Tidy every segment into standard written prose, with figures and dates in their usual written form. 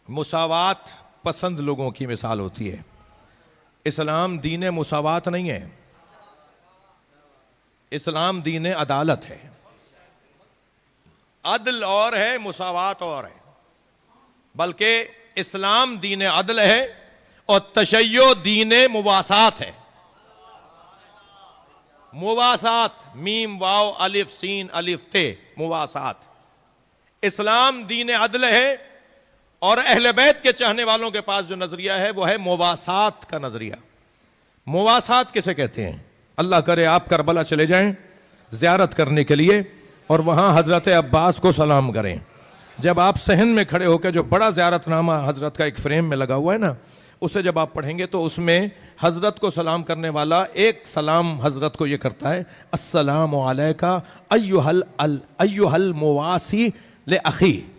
मुसावात पसंद लोगों की मिसाल होती है। इस्लाम दीन मुसावात नहीं है, इस्लाम दीन अदालत है। अदल और है, मुसावात और है, बल्कि इस्लाम दीन अदल है और तशय्यो दीन मुवासात है। मुवासात, मीम वाव अलिफ सीन अलिफ ते, मुवासात। इस्लाम दीन अदल है और अहले बैत के चाहने वालों के पास जो नजरिया है वो है मुवासात का नजरिया। मुवासात किसे कहते हैं? अल्लाह करे आप करबला चले जाएं ज़ियारत करने के लिए और वहां हजरत अब्बास को सलाम करें। जब आप सहन में खड़े होकर, जो बड़ा ज़ियारतनामा हजरत का एक फ्रेम में लगा हुआ है ना, उसे जब आप पढ़ेंगे तो उसमें हजरत को सलाम करने वाला एक सलाम हजरत को यह करता है, अस्सलामु अलैका अय्युहल मुवासी ले अखी।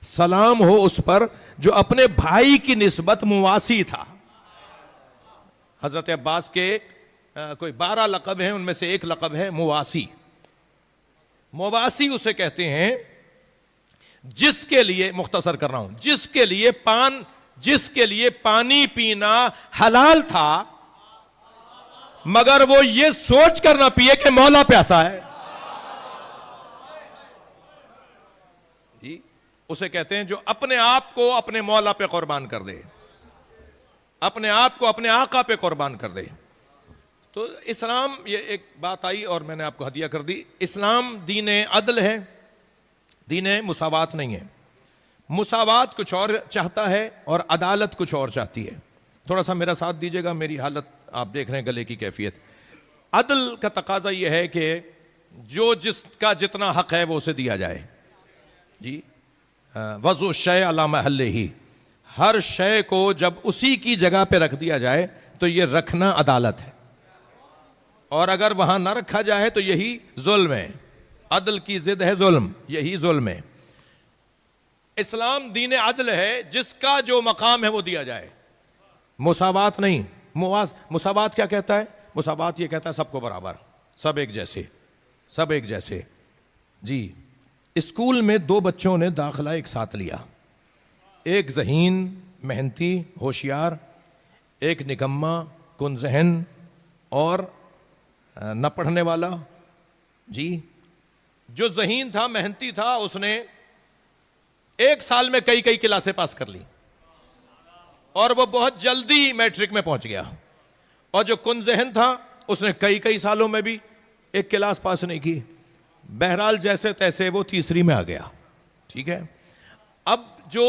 सलाम हो उस पर जो अपने भाई की निस्बत मुवासी था। हजरत अब्बास के कोई 12 लक़ब हैं, उनमें से एक लक़ब है मुवासी। मुवासी उसे कहते हैं जिसके लिए, मुख्तसर कर रहा हूं, जिसके लिए पानी पीना हलाल था मगर वो ये सोच कर ना पिए कि मौला प्यासा है जी, उसे कहते हैं जो अपने आप को अपने मौला पे कुर्बान कर दे, अपने आप को अपने आका पे कुर्बान कर दे। तो इस्लाम, ये एक बात आई और मैंने आपको हदिया कर दी। इस्लाम दीन अदल है, दीन मुसावात नहीं है। मुसावात कुछ और चाहता है और अदालत कुछ और चाहती है। थोड़ा सा मेरा साथ दीजिएगा, मेरी हालत आप देख रहे हैं, गले की कैफियत। अदल का तकाजा यह है कि जो जिसका जितना हक है वो उसे दिया जाए जी। वज़ु शय अला महल्लिही, हर शय को जब उसी की जगह पे रख दिया जाए तो यह रखना अदालत है, और अगर वहां ना रखा जाए तो यही जुल्म है। अदल की जिद है जुल्म, यही जुल्म है। इस्लाम दीन अदल है, जिसका जो मकाम है वो दिया जाए। मुसावात नहीं। मुसावात क्या कहता है? मुसावात ये कहता है सबको बराबर, सब एक जैसे, सब एक जैसे जी। स्कूल में 2 बच्चों ने दाखिला एक साथ लिया, एक ज़हीन मेहनती होशियार, एक निकम्मा कुनज़हन और न पढ़ने वाला जी। जो ज़हीन था, मेहनती था, उसने 1 साल में कई क्लासें पास कर ली और वो बहुत जल्दी मैट्रिक में पहुंच गया। और जो कुनज़हन था उसने कई सालों में भी एक क्लास पास नहीं की। बहरहाल जैसे तैसे वो तीसरी में आ गया, ठीक है। अब जो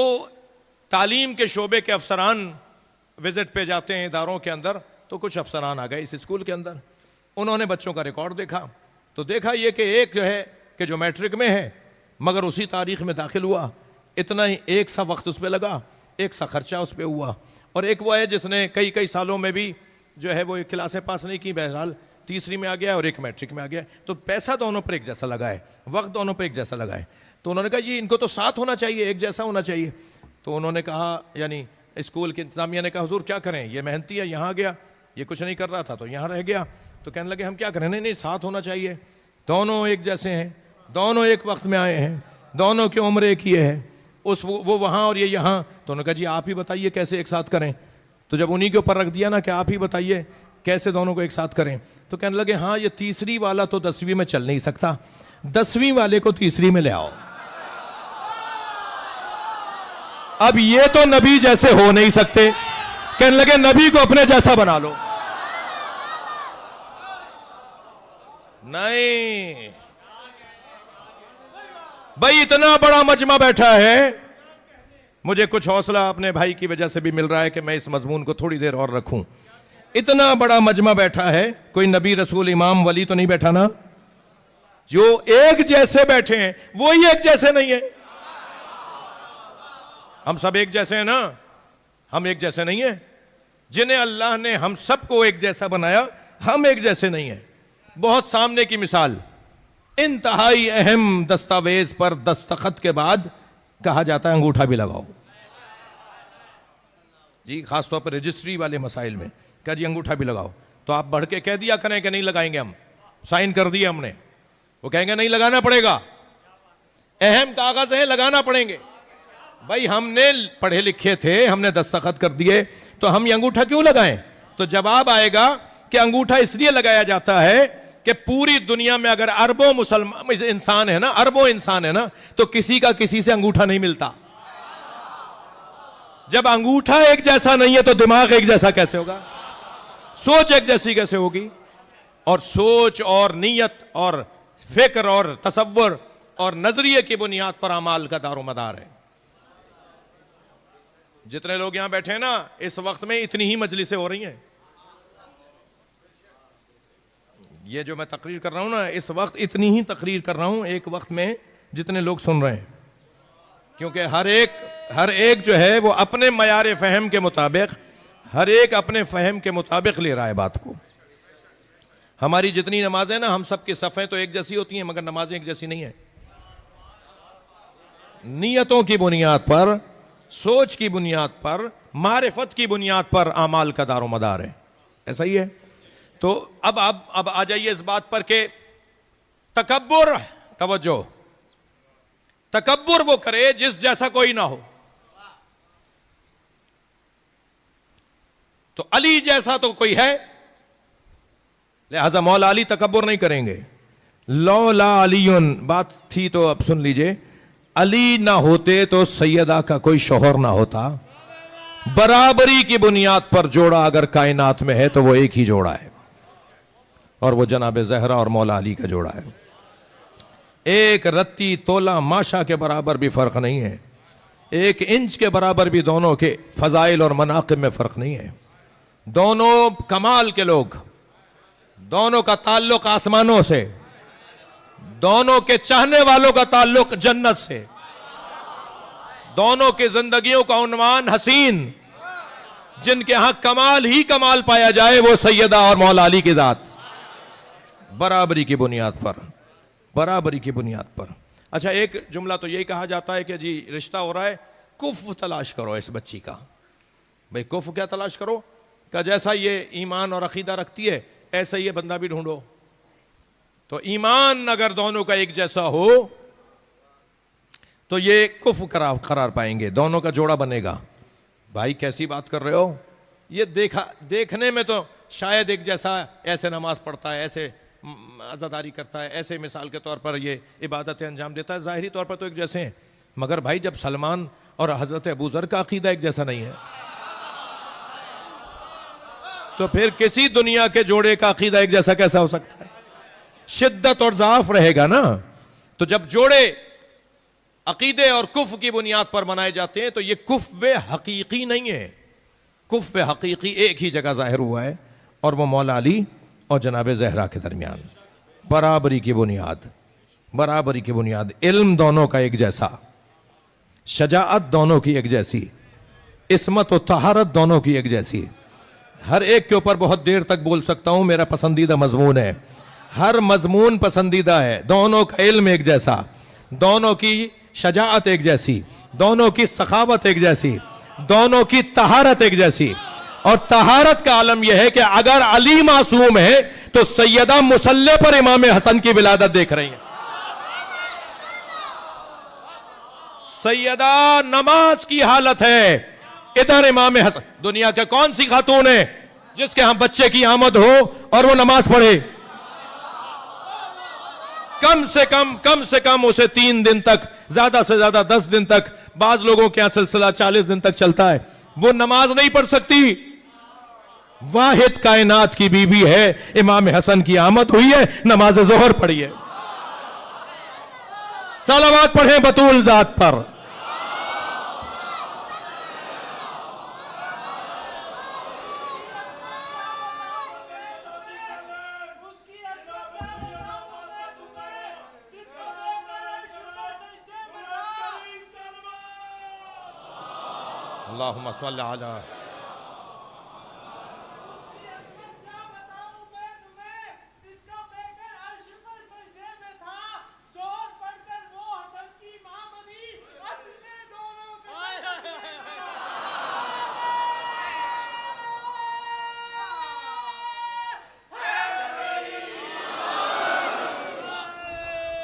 तालीम के शोबे के अफसरान विजिट पे जाते हैं इदारों के अंदर, तो कुछ अफसरान आ गए इस स्कूल के अंदर। उन्होंने बच्चों का रिकॉर्ड देखा तो देखा ये कि एक जो है कि जो मैट्रिक में है मगर उसी तारीख में दाखिल हुआ, इतना ही एक सा वक्त उस पर लगा, एक सा खर्चा उस पर हुआ। और एक वो है जिसने कई सालों में भी जो है वो क्लासें पास नहीं की, बहरहाल तीसरी में आ गया और एक मैट्रिक में आ गया। तो पैसा दोनों पर एक जैसा लगा है, वक्त दोनों पर एक जैसा लगा है। तो उन्होंने कहा जी इनको तो साथ होना चाहिए, एक जैसा होना चाहिए। तो उन्होंने कहा, यानी स्कूल की इंतजामिया ने कहा हुजूर क्या करें, ये मेहनती है यहाँ गया, ये कुछ नहीं कर रहा था तो यहाँ रह गया। तो कहने लगे हम क्या करें, नहीं साथ होना चाहिए, दोनों एक जैसे हैं, दोनों एक वक्त में आए हैं, दोनों की उम्र एक ही है, वो वहाँ और ये यहाँ। तो उन्होंने कहा जी आप ही बताइए कैसे एक साथ करें। तो जब उन्हीं के ऊपर रख दिया ना कि आप ही बताइए कैसे दोनों को एक साथ करें, तो कहने लगे हाँ ये तीसरी वाला तो 10वीं में चल नहीं सकता, 10वीं वाले को तीसरी में ले आओ। अब ये तो नबी जैसे हो नहीं सकते, कहने लगे नबी को अपने जैसा बना लो। नहीं भाई, इतना बड़ा मजमा बैठा है, मुझे कुछ हौसला अपने भाई की वजह से भी मिल रहा है कि मैं इस मजमून को थोड़ी देर और रखूं। इतना बड़ा मजमा बैठा है, कोई नबी रसूल इमाम वली तो नहीं बैठा ना? जो एक जैसे बैठे हैं वो ही एक जैसे नहीं है। हम सब एक जैसे हैं ना? हम एक जैसे नहीं है। जिन्हें अल्लाह ने हम सबको एक जैसा बनाया, हम एक जैसे नहीं है। बहुत सामने की मिसाल, इंतहाई अहम दस्तावेज पर दस्तखत के बाद कहा जाता है अंगूठा भी लगाओ जी, खासतौर पर रजिस्ट्री वाले मसाइल में कहा जी अंगूठा भी लगाओ। तो आप बढ़ के कह दिया करें कि नहीं लगाएंगे, हम साइन कर दिया हमने, वो कहेंगे नहीं लगाना पड़ेगा, अहम कागज है लगाना पड़ेंगे। भाई हमने पढ़े लिखे थे, हमने दस्तखत कर दिए, तो हम ये अंगूठा क्यों लगाएं? तो जवाब आएगा कि अंगूठा इसलिए लगाया जाता है कि पूरी दुनिया में अगर अरबों मुसलमान इंसान है ना, अरबों इंसान है ना, तो किसी का किसी से अंगूठा नहीं मिलता। जब अंगूठा एक जैसा नहीं है तो दिमाग एक जैसा कैसे होगा? सोच एक जैसी कैसे होगी? और सोच और नीयत और फिक्र और तसव्वुर और नजरिए की बुनियाद पर अमाल का दारोमदार है। जितने लोग यहां बैठे हैं ना, इस वक्त में इतनी ही मजलिसें हो रही हैं। ये जो मैं तकरीर कर रहा हूं ना, इस वक्त इतनी ही तकरीर कर रहा हूं एक वक्त में जितने लोग सुन रहे हैं, क्योंकि हर एक जो है वो अपने मयार फहम के मुताबिक, हर एक अपने फहम के मुताबिक ले रहा है बात को। हमारी जितनी नमाजें ना, हम सबकी सफ़ें तो एक जैसी होती हैं, मगर नमाजें एक जैसी नहीं है। नियतों की बुनियाद पर, सोच की बुनियाद पर, मारिफत की बुनियाद पर आमाल का दारोमदार है। ऐसा ही है। तो अब आ जाइए इस बात पर कि तकब्बुर, तवज्जो, तकब्बुर वो करे जिस जैसा कोई ना हो। तो अली जैसा तो कोई है, लिहाजा मौला अली तकब्बुर नहीं करेंगे। लौला अलीयुन बात थी, तो अब सुन लीजिए, अली ना होते तो सैयदा का कोई शौहर ना होता। बराबरी की बुनियाद पर जोड़ा अगर कायनात में है तो वो एक ही जोड़ा है, और वो जनाब ज़हरा और मौला अली का जोड़ा है। एक रत्ती तोला माशा के बराबर भी फर्क नहीं है, एक इंच के बराबर भी दोनों के फजाइल और मनाक़िब में फर्क नहीं है। दोनों कमाल के लोग, दोनों का ताल्लुक आसमानों से, दोनों के चाहने वालों का ताल्लुक जन्नत से, दोनों की जिंदगियों का उन्वान हसीन, जिनके यहां कमाल ही कमाल पाया जाए, वो सैयदा और मौला अली की जात। बराबरी की बुनियाद पर, बराबरी की बुनियाद पर। अच्छा, एक जुमला तो यही कहा जाता है कि जी रिश्ता हो रहा है, कुफ तलाश करो इस बच्ची का। भाई कुफ क्या तलाश करो? का जैसा ये ईमान और अकीदा रखती है ऐसा ये बंदा भी ढूंढो। तो ईमान अगर दोनों का एक जैसा हो तो ये कुफ करार पाएंगे, दोनों का जोड़ा बनेगा। भाई कैसी बात कर रहे हो? ये देखने में तो शायद एक जैसा, ऐसे नमाज पढ़ता है, ऐसे अज़ादारी करता है, ऐसे मिसाल के तौर पर ये इबादतें अंजाम देता है, ज़ाहिरी तौर पर तो एक जैसे हैं। मगर भाई जब सलमान और हज़रत अबू ज़र का अकीदा एक जैसा नहीं है, तो फिर किसी दुनिया के जोड़े का अकीदा एक जैसा कैसा हो सकता है? शिद्दत और ज़ाफ़ रहेगा ना। तो जब जोड़े अकीदे और कुफ की बुनियाद पर बनाए जाते हैं तो ये कुफ वे हकीकी नहीं है। कुफ वे हकीकी एक ही जगह जाहिर हुआ है, और वो मौला अली और जनाब ज़हरा के दरमियान। बराबरी की बुनियाद, बराबरी की बुनियाद, इल्म दोनों का एक जैसा, शजाअत दोनों की एक जैसी, इस्मत और तहारत दोनों की एक जैसी। हर एक के ऊपर बहुत देर तक बोल सकता हूं, मेरा पसंदीदा मजमून है, हर मजमून पसंदीदा है। दोनों का इल्म एक जैसा, दोनों की शजाअत एक जैसी, दोनों की सखावत एक जैसी, दोनों की तहारत एक जैसी। और तहारत का आलम यह है कि अगर अली मासूम है तो सैयदा मुसल्ले पर इमाम हसन की विलादत देख रही हैं। सैयदा नमाज की हालत है, इधर इमाम हसन। दुनिया के कौन सी खातून है जिसके यहां बच्चे की आमद हो और वो नमाज पढ़े? कम से कम उसे 3 दिन तक, ज्यादा से ज्यादा 10 दिन तक, बाज लोगों के यहां सिलसिला 40 दिन तक चलता है, वो नमाज नहीं पढ़ सकती। वाहिद कायनात की बीबी है, इमाम हसन की आमद हुई है, नमाज जोहर पढ़ी है। सलावत पढ़े बतूल जात पर। अल्लाहुम्मा सल्ली अला।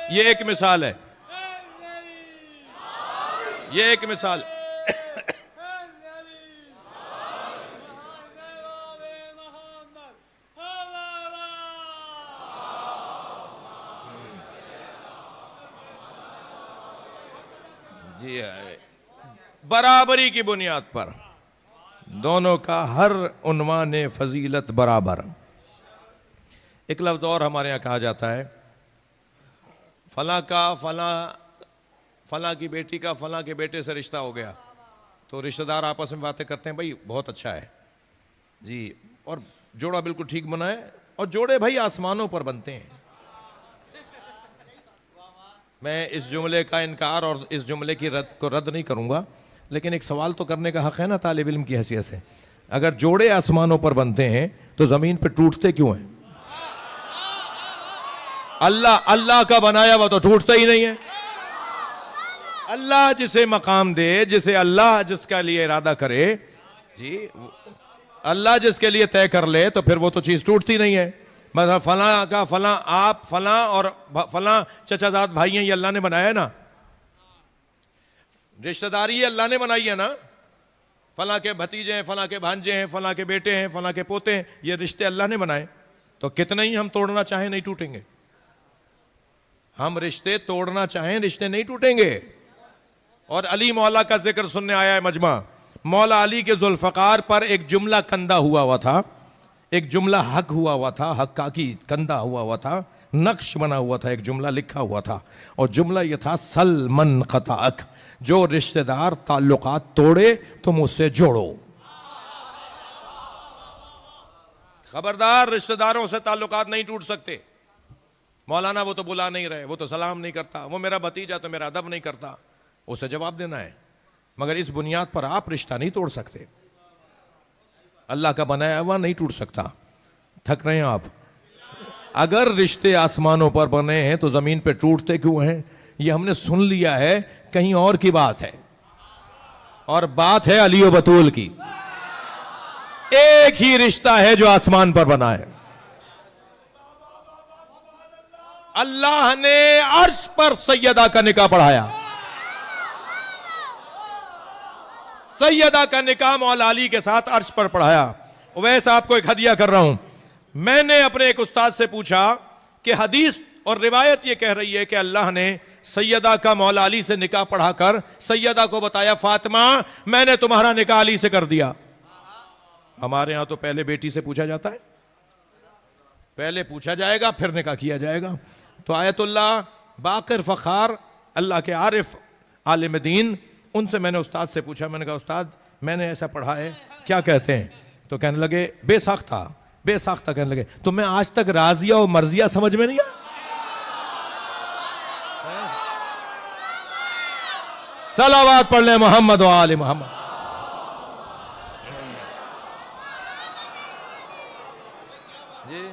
ये एक मिसाल है, ये एक मिसाल। जी है, बराबरी की बुनियाद पर दोनों का हर उन्वान फजीलत बराबर। एक लफ्ज और हमारे यहाँ कहा जाता है, फला का फला की बेटी का फला के बेटे से रिश्ता हो गया, तो रिश्तेदार आपस में बातें करते हैं, भाई बहुत अच्छा है जी, और जोड़ा बिल्कुल ठीक बना है, और जोड़े भाई आसमानों पर बनते हैं। मैं इस जुमले का इनकार और इस जुमले की रद्द नहीं करूंगा, लेकिन एक सवाल तो करने का हक है ना तालिब इल्म की हैसियत से। अगर जोड़े आसमानों पर बनते हैं तो जमीन पर टूटते क्यों हैं? अल्लाह का बनाया हुआ तो टूटता ही नहीं है। अल्लाह जिसे मकाम दे, जिसे अल्लाह जिसका लिए इरादा करे जी, अल्लाह जिसके लिए तय कर ले, तो फिर वो तो चीज टूटती नहीं है। मतलब फला का फला, आप फला और फला चचाजाद भाई हैं, ये अल्लाह ने बनाया है ना। रिश्तेदारी अल्लाह ने बनाई है ना। फला के भतीजे हैं, फला के भांजे हैं, फला के बेटे हैं, फला के पोते हैं, ये रिश्ते अल्लाह ने बनाए। तो कितना ही हम तोड़ना चाहें नहीं टूटेंगे। हम रिश्ते तोड़ना चाहें, रिश्ते नहीं टूटेंगे। और अली मौला का जिक्र सुनने आया है मजमा। मौला अली के जुल्फकार पर एक जुमला कंदा हुआ था, एक जुमला हक हुआ था, हक्का की कंदा हुआ था, नक्श बना हुआ था, एक जुमला लिखा हुआ था, और जुमला यह था, सल मन क़ताअक, जो रिश्तेदार ताल्लुकात तोड़े तुम उससे जोड़ो। खबरदार, रिश्तेदारों से ताल्लुकात नहीं टूट सकते। मौलाना वो तो बुला नहीं रहे, वो तो सलाम नहीं करता, वो मेरा भतीजा तो मेरा अदब नहीं करता, उसे जवाब देना है। मगर इस बुनियाद पर आप रिश्ता नहीं तोड़ सकते। अल्लाह का बनाया हुआ नहीं टूट सकता। थक रहे हैं आप? अगर रिश्ते आसमानों पर बने हैं तो जमीन पे टूटते क्यों हैं? ये हमने सुन लिया है, कहीं और की बात है, और बात है अली व बतूल की। एक ही रिश्ता है जो आसमान पर बना है। अल्लाह ने अर्श पर सैयदा का निकाह पढ़ाया। सैयदा का निकाह मौला अली के साथ अर्श पर पढ़ाया। वैसे आपको एक हदिया कर रहा हूं। मैंने अपने एक उस्ताद से पूछा कि हदीस और रिवायत ये कह रही है कि अल्लाह ने सैयदा का मौला अली से निकाह पढ़ाकर सैयदा को बताया, फातिमा मैंने तुम्हारा निकाह अली से कर दिया। हमारे यहां तो पहले बेटी से पूछा जाता है, पहले पूछा जाएगा फिर निकाह किया जाएगा। तो आयतुल्लाह बाकर फखार अल्लाह के आरिफ आलिम दीन, उनसे मैंने उस्ताद से पूछा, मैंने कहा उस्ताद मैंने ऐसा पढ़ा है, क्या कहते हैं? तो कहने लगे बेसाख्ता बेसाख्ता। कहने लगे तो मैं आज तक राजिया और मर्जिया समझ में नहीं आया। सलावात पढ़ ले मोहम्मद व आले मोहम्मद। जी